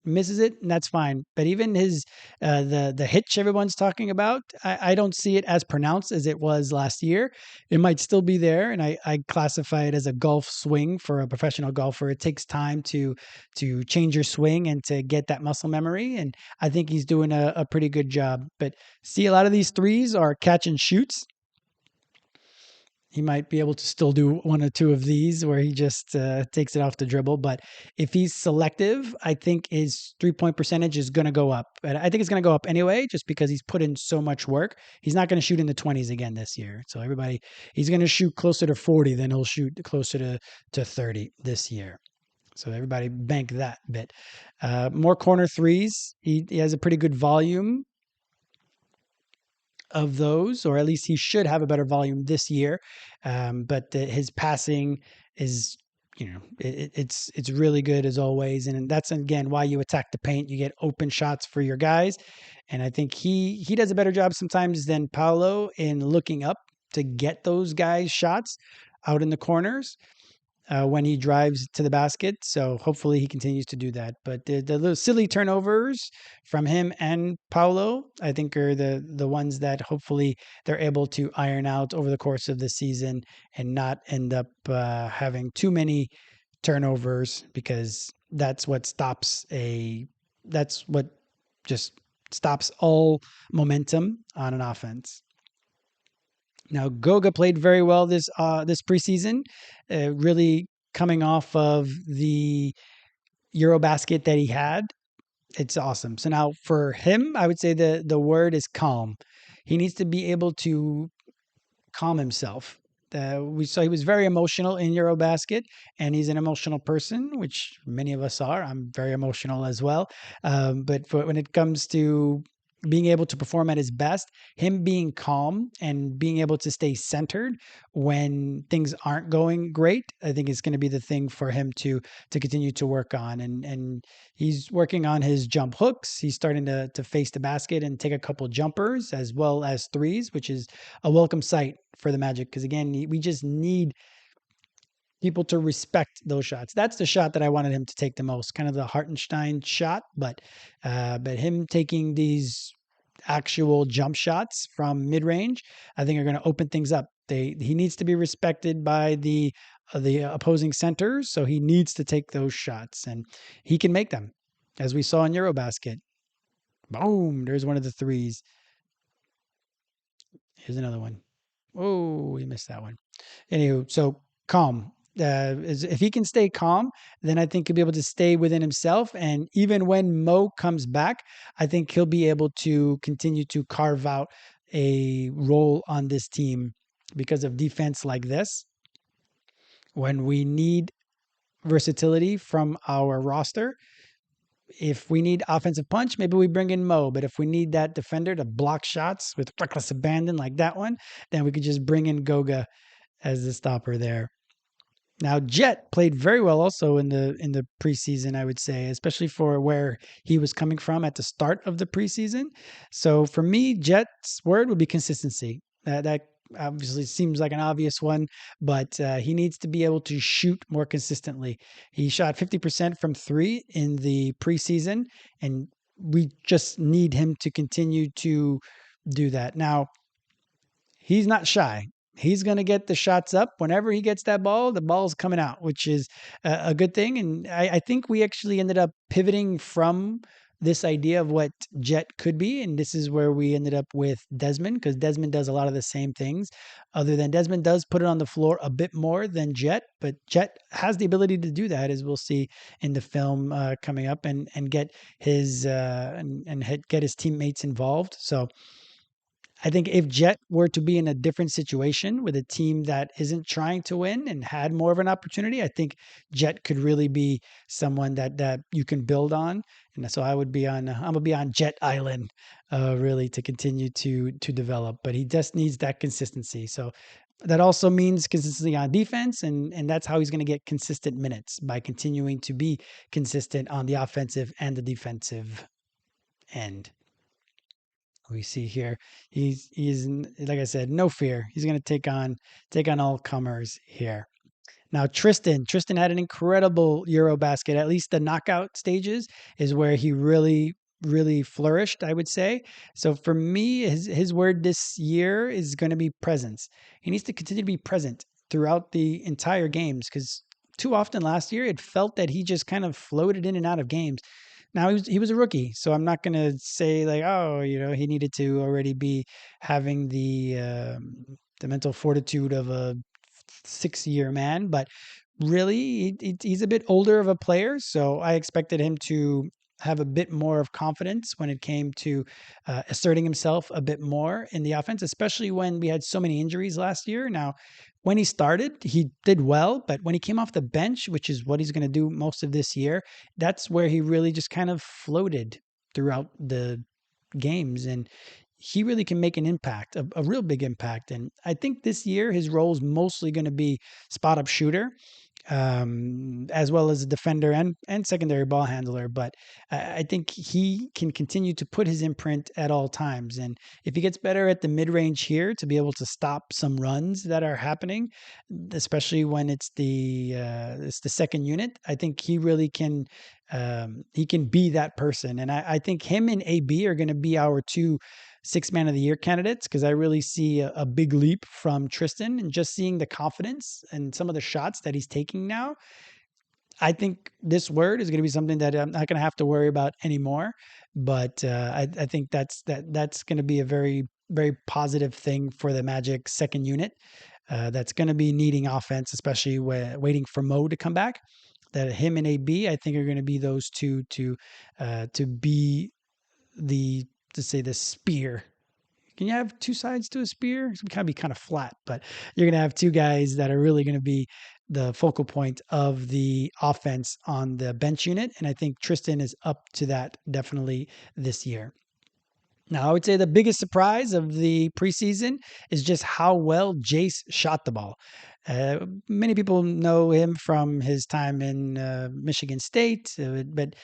Misses it, and that's fine. But even his the hitch everyone's talking about, I don't see it as pronounced as it was last year. It might still be there, and I classify it as a golf swing for a professional golfer. It takes time to change your swing and to get that muscle memory, and I think he's doing a pretty good job. But see, a lot of these threes are catch and shoots. He might be able to still do one or two of these where he just takes it off the dribble. But if he's selective, I think his 3-point percentage is going to go up. But I think it's going to go up anyway, just because he's put in so much work. He's not going to shoot in the 20s again this year. So he's going to shoot closer to 40 than he'll shoot closer to 30 this year. So everybody bank that bit. More corner threes. He has a pretty good volume of those, or at least he should have a better volume this year. But his passing is, it's really good as always. And that's, again, why you attack the paint. You get open shots for your guys. And I think he does a better job sometimes than Paolo in looking up to get those guys shots out in the corners when he drives to the basket. So hopefully he continues to do that. But the little silly turnovers from him and Paolo, I think, are the ones that hopefully they're able to iron out over the course of the season and not end up having too many turnovers, because that's what just stops all momentum on an offense. Now, Goga played very well this preseason, really coming off of the Eurobasket that he had. It's awesome. So now for him, I would say the word is calm. He needs to be able to calm himself. We saw he was very emotional in Eurobasket, and he's an emotional person, which many of us are. I'm very emotional as well. But when it comes to being able to perform at his best, him being calm and being able to stay centered when things aren't going great, I think is going to be the thing for him to continue to work on. And he's working on his jump hooks. He's starting to face the basket and take a couple jumpers as well as threes, which is a welcome sight for the Magic, because again, we just need people to respect those shots. That's the shot that I wanted him to take the most, kind of the Hartenstein shot, but him taking these actual jump shots from mid-range, I think are going to open things up. He needs to be respected by the opposing centers, so he needs to take those shots, and he can make them, as we saw in Eurobasket. Boom! There's one of the threes. Here's another one. Oh, he missed that one. Anywho, so calm. If he can stay calm, then I think he'll be able to stay within himself. And even when Mo comes back, I think he'll be able to continue to carve out a role on this team because of defense like this. When we need versatility from our roster, if we need offensive punch, maybe we bring in Mo. But if we need that defender to block shots with reckless abandon like that one, then we could just bring in Goga as the stopper there. Now, Jet played very well also in the preseason, I would say, especially for where he was coming from at the start of the preseason. So for me, Jet's word would be consistency. That obviously seems like an obvious one, but he needs to be able to shoot more consistently. He shot 50% from three in the preseason, and we just need him to continue to do that. Now, he's not shy. He's going to get the shots up. Whenever he gets that ball, the ball's coming out, which is a good thing. And I think we actually ended up pivoting from this idea of what Jet could be. And this is where we ended up with Desmond, because Desmond does a lot of the same things, other than Desmond does put it on the floor a bit more than Jet. But Jet has the ability to do that, as we'll see in the film coming up, and get his get his teammates involved. So I think if Jet were to be in a different situation with a team that isn't trying to win and had more of an opportunity, I think Jet could really be someone that you can build on. And so I'm gonna be on Jet Island, really, to continue to develop. But he just needs that consistency. So that also means consistency on defense, and that's how he's going to get consistent minutes, by continuing to be consistent on the offensive and the defensive end. we see here. He's like I said, no fear. He's going to take on all comers here. Now, Tristan had an incredible Eurobasket. At least the knockout stages is where he really flourished, I would say. So for me, his word this year is going to be presence. He needs to continue to be present throughout the entire games because too often last year it felt that he just kind of floated in and out of games. Now he was a rookie, so I'm not going to say like, oh, he needed to already be having the mental fortitude of a 6-year man, but really he's a bit older of a player, so I expected him to have a bit more of confidence when it came to asserting himself a bit more in the offense, especially when we had so many injuries last year. Now, when he started, he did well, but when he came off the bench, which is what he's going to do most of this year, that's where he really just kind of floated throughout the games. And he really can make an impact, a real big impact. And I think this year his role is mostly going to be spot up shooter, as well as a defender and secondary ball handler. But I think he can continue to put his imprint at all times. And if he gets better at the mid range here to be able to stop some runs that are happening, especially when it's the second unit, I think he really can. He can be that person. And I think him and AB are going to be our two six man of the year candidates because I really see a big leap from Tristan and just seeing the confidence and some of the shots that he's taking now. I think this word is going to be something that I'm not going to have to worry about anymore. But I think that's going to be a very, very positive thing for the Magic second unit. That's going to be needing offense, especially waiting for Mo to come back. That him and AB, I think, are going to be those two to be to say the spear. Can you have two sides to a spear? It's going to be kind of flat, but you're going to have two guys that are really going to be the focal point of the offense on the bench unit. And I think Tristan is up to that definitely this year. Now, I would say the biggest surprise of the preseason is just how well Jace shot the ball. Many people know him from his time in Michigan State, but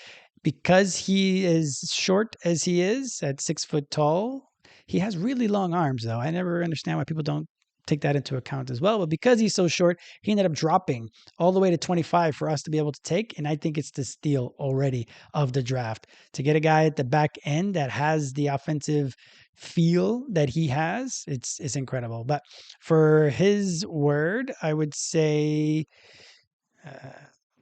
because he is short as he is at 6 foot tall, he has really long arms, though. I never understand why people don't take that into account as well. But because he's so short, he ended up dropping all the way to 25 for us to be able to take. And I think it's the steal already of the draft to get a guy at the back end that has the offensive feel that he has. It's incredible. But for his word, I would say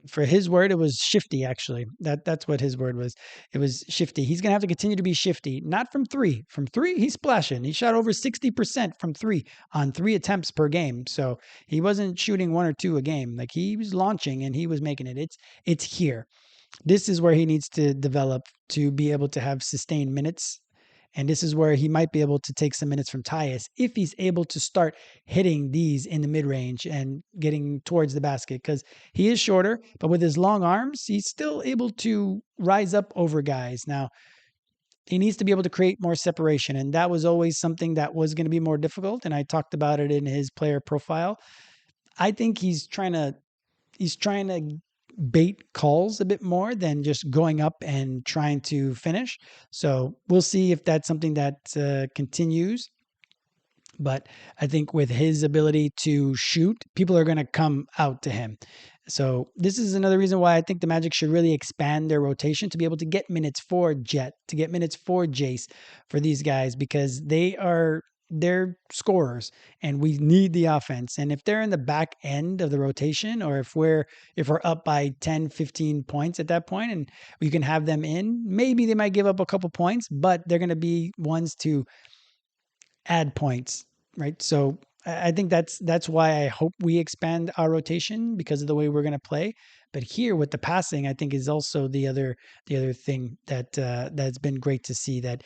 for his word, it was shifty. Actually, that's what his word was. It was shifty. He's gonna have to continue to be shifty, not from three. From three, he's splashing. He shot over 60% from three on 3 attempts per game. So he wasn't shooting one or two a game. Like he was launching and he was making it. It's here. This is where he needs to develop to be able to have sustained minutes. And this is where he might be able to take some minutes from Tyus if he's able to start hitting these in the mid range and getting towards the basket because he is shorter, but with his long arms, he's still able to rise up over guys. Now, he needs to be able to create more separation. And that was always something that was going to be more difficult. And I talked about it in his player profile. I think he's trying to bait calls a bit more than just going up and trying to finish. So we'll see if that's something that continues. But I think with his ability to shoot, people are going to come out to him. So this is another reason why I think the Magic should really expand their rotation to be able to get minutes for Jet, to get minutes for Jace, for these guys, because they're scorers and we need the offense. And if they're in the back end of the rotation, or if we're up by 10, 15 points at that point and we can have them in, maybe they might give up a couple points, but they're going to be ones to add points, right? So I think that's why I hope we expand our rotation because of the way we're going to play. But here with the passing, I think is also the other thing that's been great to see, that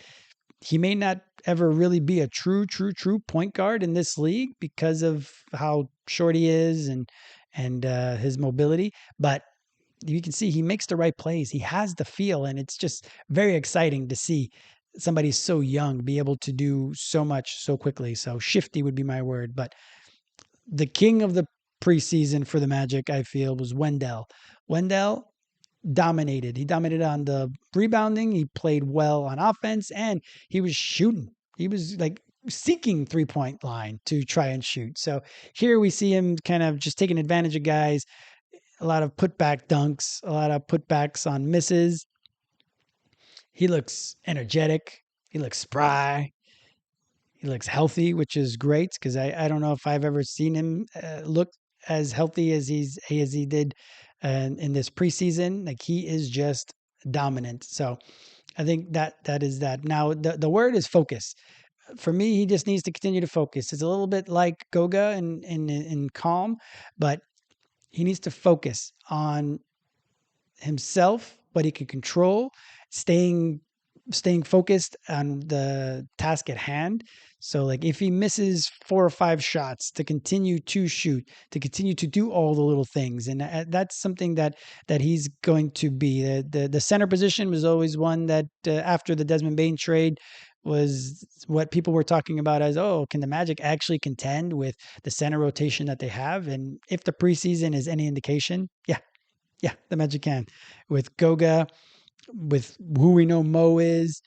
he may not ever really be a true point guard in this league because of how short he is and his mobility. But you can see he makes the right plays. He has the feel, and it's just very exciting to see somebody so young be able to do so much so quickly. So shifty would be my word. But the king of the preseason for the Magic, I feel, was Wendell. Wendell dominated. He dominated on the rebounding. He played well on offense, and he was shooting. He was like seeking 3-point line to try and shoot. So here we see him kind of just taking advantage of guys, a lot of putback dunks, a lot of putbacks on misses. He looks energetic. He looks spry. He looks healthy, which is great because I don't know if I've ever seen him look as healthy as he did in this preseason. Like he is just dominant. So I think that is that. Now the word is focus. For me, he just needs to continue to focus. It's a little bit like Goga in calm, but he needs to focus on himself, what he can control, staying focused on the task at hand. So like if he misses 4 or 5 shots, to continue to shoot, to continue to do all the little things, and that's something that he's going to be. The center position was always one that after the Desmond Bane trade was what people were talking about as, oh, can the Magic actually contend with the center rotation that they have? And if the preseason is any indication, yeah, the Magic can. With Goga, with who we know Mo is,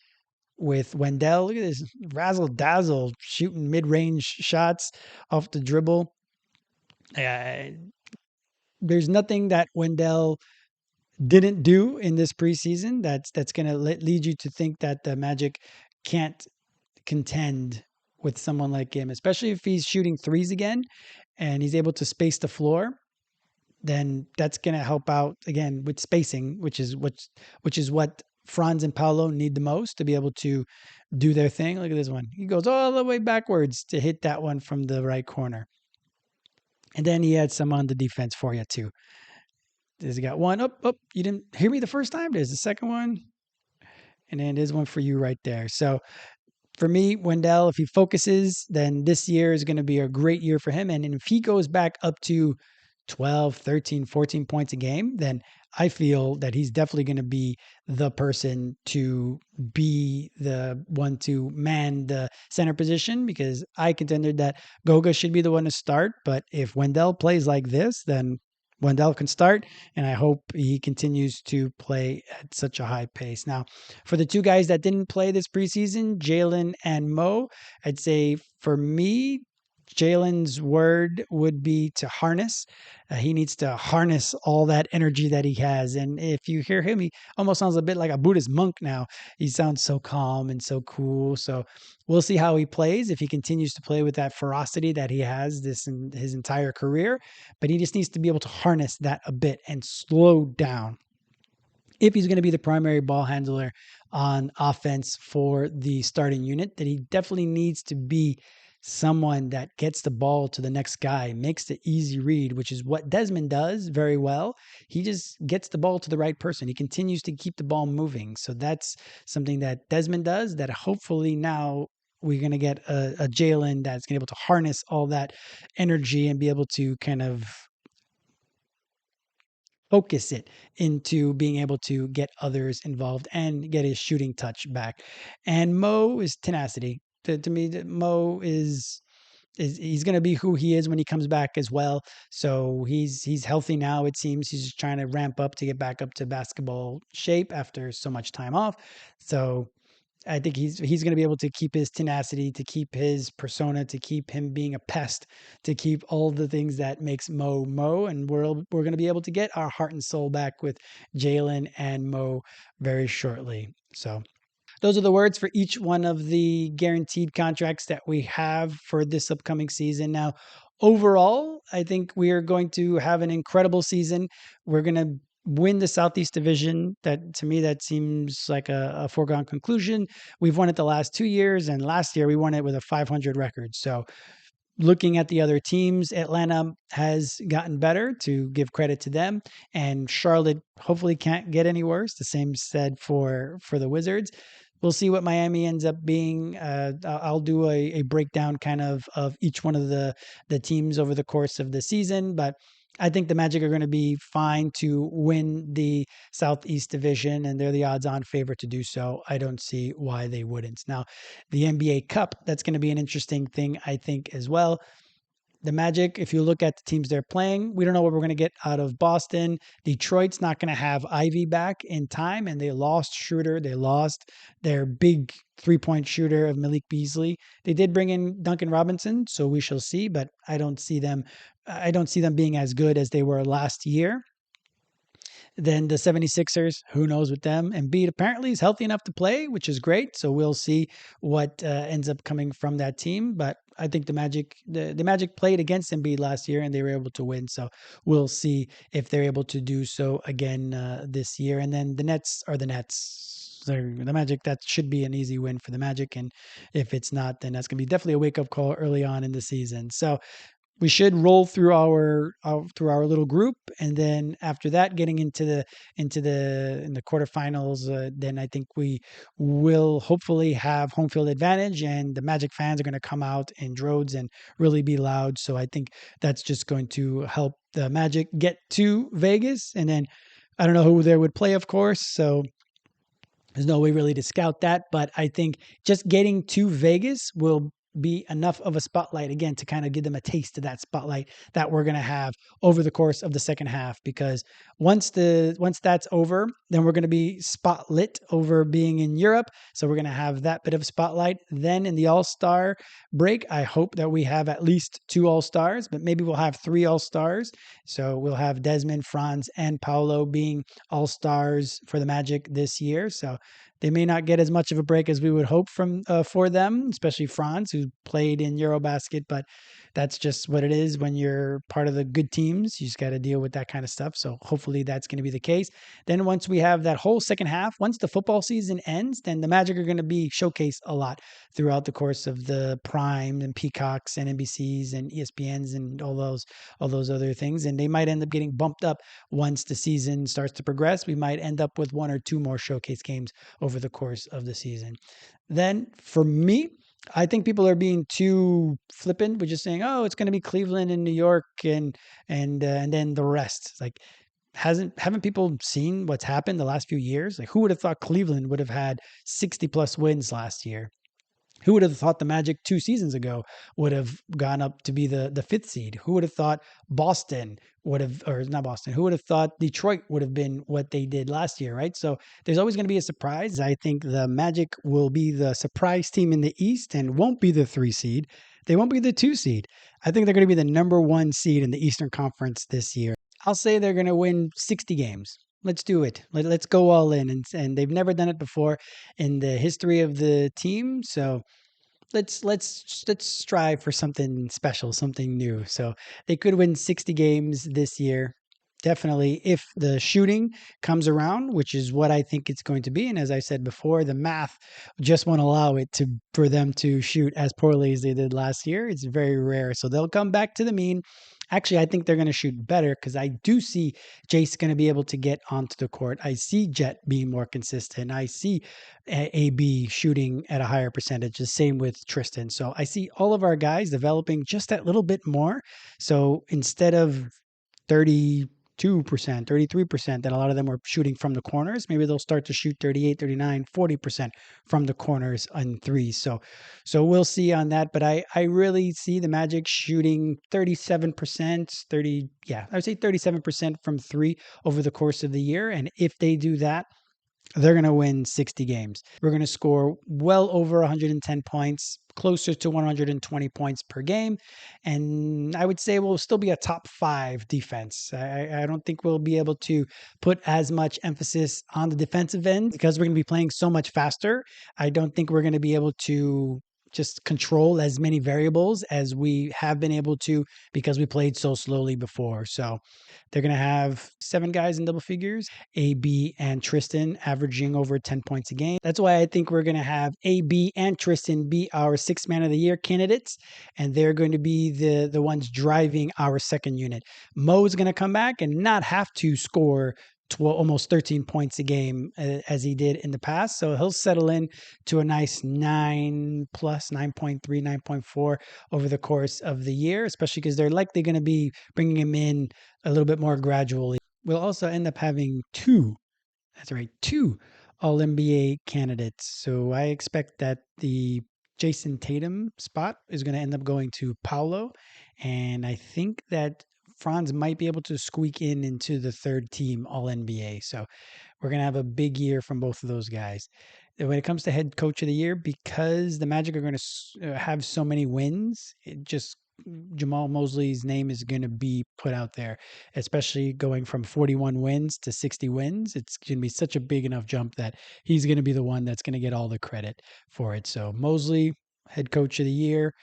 with Wendell. Look at this razzle dazzle shooting mid range shots off the dribble. Uh, there's nothing that Wendell didn't do in this preseason that's going to lead you to think that the Magic can't contend with someone like him, especially if he's shooting threes again and he's able to space the floor. Then that's going to help out again with spacing, which is what Franz and Paolo need the most to be able to do their thing. Look at this one. He goes all the way backwards to hit that one from the right corner. And then he had some on the defense for you too. There's got one. Oh, you didn't hear me the first time. There's the second one. And then there's one for you right there. So for me, Wendell, if he focuses, then this year is going to be a great year for him. And if he goes back up to 12, 13, 14 points a game, then I feel that he's definitely going to be the person to be the one to man the center position, because I contended that Goga should be the one to start. But if Wendell plays like this, then Wendell can start, and I hope he continues to play at such a high pace. Now, for the two guys that didn't play this preseason, Jalen and Mo, I'd say for me, Jalen's word would be to harness. He needs to harness all that energy that he has. And if you hear him, he almost sounds a bit like a Buddhist monk now. He sounds so calm and so cool. So we'll see how he plays, if he continues to play with that ferocity that he has this in his entire career. But he just needs to be able to harness that a bit and slow down if he's going to be the primary ball handler on offense for the starting unit. That he definitely needs to be someone that gets the ball to the next guy, makes the easy read, which is what Desmond does very well. He just gets the ball to the right person. He continues to keep the ball moving. So that's something that Desmond does, that hopefully now we're going to get a Jalen that's going to be able to harness all that energy and be able to kind of focus it into being able to get others involved and get his shooting touch back. And Mo is tenacity. To me, Mo is he's going to be who he is when he comes back as well. So he's healthy now. It seems he's just trying to ramp up to get back up to basketball shape after so much time off. So I think he's going to be able to keep his tenacity, to keep his persona, to keep him being a pest, to keep all the things that makes Mo Mo. And we're going to be able to get our heart and soul back with Jalen and Mo very shortly. So those are the words for each one of the guaranteed contracts that we have for this upcoming season. Now, overall, I think we are going to have an incredible season. We're going to win the Southeast Division. That, to me, that seems like a foregone conclusion. We've won it the last 2 years, and last year we won it with a 500 record. So looking at the other teams, Atlanta has gotten better, to give credit to them, and Charlotte hopefully can't get any worse. The same said for the Wizards. We'll see what Miami ends up being. I'll do a breakdown kind of each one of the teams over the course of the season, but I think the Magic are going to be fine to win the Southeast Division, and they're the odds-on favorite to do so. I don't see why they wouldn't. Now, the NBA Cup, that's going to be an interesting thing, I think, as well. The Magic, if you look at the teams they're playing, we don't know what we're going to get out of Boston. Detroit's not going to have Ivy back in time, and they lost Schroeder. They lost their big three-point shooter of Malik Beasley. They did bring in Duncan Robinson, so we shall see, but I don't see them being as good as they were last year. Then the 76ers, who knows with them? Embiid apparently is healthy enough to play, which is great. So we'll see what ends up coming from that team. But I think the Magic played against Embiid last year and they were able to win. So we'll see if they're able to do so again this year. And then the Nets are the Nets. The Magic, that should be an easy win for the Magic. And if it's not, then that's going to be definitely a wake-up call early on in the season. So we should roll through our little group, and then after that, getting into the in the quarterfinals, then I think we will hopefully have home field advantage, and the Magic fans are going to come out in droves and really be loud. So I think that's just going to help the Magic get to Vegas, and then I don't know who they would play, of course. So there's no way really to scout that, but I think just getting to Vegas will be enough of a spotlight again to kind of give them a taste of that spotlight that we're going to have over the course of the second half. Because once that's over, then we're going to be spotlit over being in Europe. So we're going to have that bit of spotlight. Then in the All-Star break, I hope that we have at least 2 All-Stars, but maybe we'll have 3 All-Stars. So we'll have Desmond, Franz, and Paolo being All-Stars for the Magic this year. So they may not get as much of a break as we would hope for them, especially Franz, who played in Eurobasket. But that's just what it is when you're part of the good teams. You just got to deal with that kind of stuff. So hopefully that's going to be the case. Then once we have that whole second half, once the football season ends, then the Magic are going to be showcased a lot throughout the course of the Prime and Peacocks and NBCs and ESPNs and all those other things. And they might end up getting bumped up once the season starts to progress. We might end up with 1 or 2 more showcase games over the course of the season. Then for me, I think people are being too flippant with just saying, "Oh, it's going to be Cleveland and New York and then the rest." It's like, haven't people seen what's happened the last few years? Like, who would have thought Cleveland would have had 60 plus wins last year? Who would have thought the Magic 2 seasons ago would have gone up to be the 5th seed? Who would have thought Boston would have, or not Boston, who would have thought Detroit would have been what they did last year, right? So there's always going to be a surprise. I think the Magic will be the surprise team in the East and won't be the 3 seed. They won't be the 2 seed. I think they're going to be the number 1 seed in the Eastern Conference this year. I'll say they're going to win 60 games. Let's do it. Let's go all in. And they've never done it before in the history of the team. So let's strive for something special, something new. So they could win 60 games this year. Definitely, if the shooting comes around, which is what I think it's going to be. And as I said before, the math just won't allow it for them to shoot as poorly as they did last year. It's very rare. So they'll come back to the mean. Actually, I think they're going to shoot better because I do see Jace going to be able to get onto the court. I see Jet being more consistent. I see AB shooting at a higher percentage. The same with Tristan. So I see all of our guys developing just that little bit more. So instead of 32%, 33%, that a lot of them were shooting from the corners. Maybe they'll start to shoot 38, 39, 40% from the corners on threes. So we'll see on that. But I really see the Magic shooting 37%, I would say 37% from 3 over the course of the year. And if they do that, they're going to win 60 games. We're going to score well over 110 points, closer to 120 points per game. And I would say we'll still be a top 5 defense. I don't think we'll be able to put as much emphasis on the defensive end because we're going to be playing so much faster. I don't think we're going to be able to just control as many variables as we have been able to because we played so slowly before. So they're going to have 7 guys in double figures, AB and Tristan averaging over 10 points a game. That's why I think we're going to have AB and Tristan be our 6th man of the year candidates, and they're going to be the ones driving our second unit. Mo's going to come back and not have to score almost 13 points a game as he did in the past. So he'll settle in to a nice 9 plus 9.3, 9.4 over the course of the year, especially because they're likely going to be bringing him in a little bit more gradually. We'll also end up having 2 All-NBA candidates. So I expect that the Jason Tatum spot is going to end up going to Paolo, And I think that Franz might be able to squeak into the third team All NBA. So we're going to have a big year from both of those guys. And when it comes to head coach of the year, because the Magic are going to have so many wins, it just Jamal Mosley's name is going to be put out there, especially going from 41 wins to 60 wins. It's going to be such a big enough jump that he's going to be the one that's going to get all the credit for it. So Mosley, head coach of the year.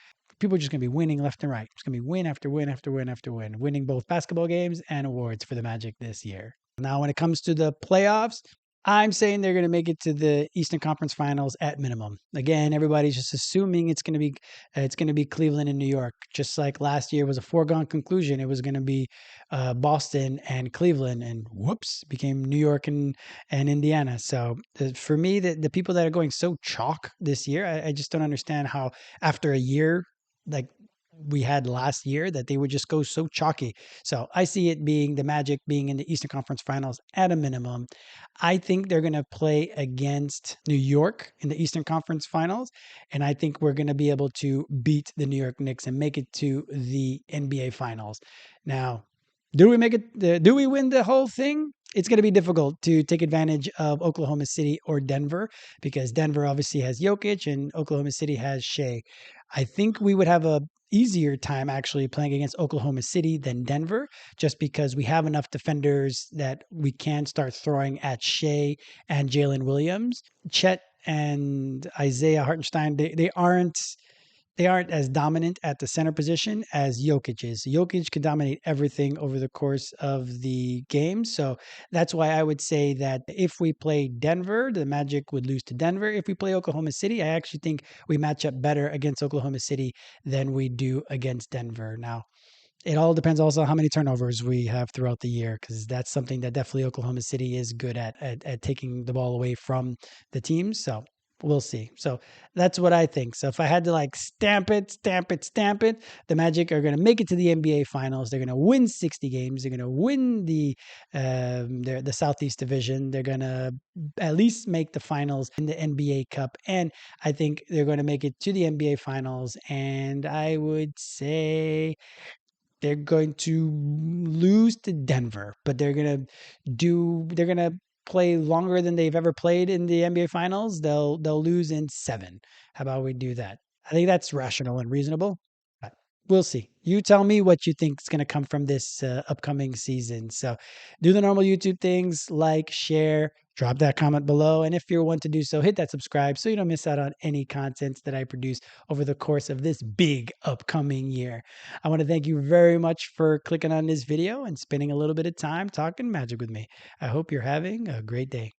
People are just going to be winning left and right. It's going to be win after win after win after win, winning both basketball games and awards for the Magic this year. Now, when it comes to the playoffs, I'm saying they're going to make it to the Eastern Conference Finals at minimum. Again, everybody's just assuming it's going to be Cleveland and New York, just like last year was a foregone conclusion. It was going to be Boston and Cleveland, and whoops, became New York and Indiana. So for me, the people that are going so chalk this year, I just don't understand how after a year like we had last year that they would just go so chalky. So I see it being the Magic being in the Eastern Conference Finals at a minimum. I think they're going to play against New York in the Eastern Conference Finals, and I think we're going to be able to beat the New York Knicks and make it to the NBA Finals. Now, do we make it? Do we win the whole thing? It's going to be difficult to take advantage of Oklahoma City or Denver because Denver obviously has Jokic and Oklahoma City has Shea. I think we would have a easier time actually playing against Oklahoma City than Denver, just because we have enough defenders that we can start throwing at Shea and Jalen Williams. Chet and Isaiah Hartenstein, they aren't as dominant at the center position as Jokic is. Jokic can dominate everything over the course of the game. So that's why I would say that if we play Denver, the Magic would lose to Denver. If we play Oklahoma City, I actually think we match up better against Oklahoma City than we do against Denver. Now, it all depends also how many turnovers we have throughout the year, because that's something that definitely Oklahoma City is good at taking the ball away from the teams. So we'll see. So that's what I think. So if I had to like stamp it, the Magic are going to make it to the NBA Finals. They're going to win 60 games. They're going to win the Southeast Division. They're going to at least make the finals in the NBA Cup, and I think they're going to make it to the NBA Finals. And I would say they're going to lose to Denver, but they're gonna play longer than they've ever played in the NBA Finals. They'll lose in 7. How about we do that? I think that's rational and reasonable. But we'll see. You tell me what you think is going to come from this upcoming season. So do the normal YouTube things, like, share, drop that comment below. And if you're one to do so, hit that subscribe so you don't miss out on any content that I produce over the course of this big upcoming year. I want to thank you very much for clicking on this video and spending a little bit of time talking Magic with me. I hope you're having a great day.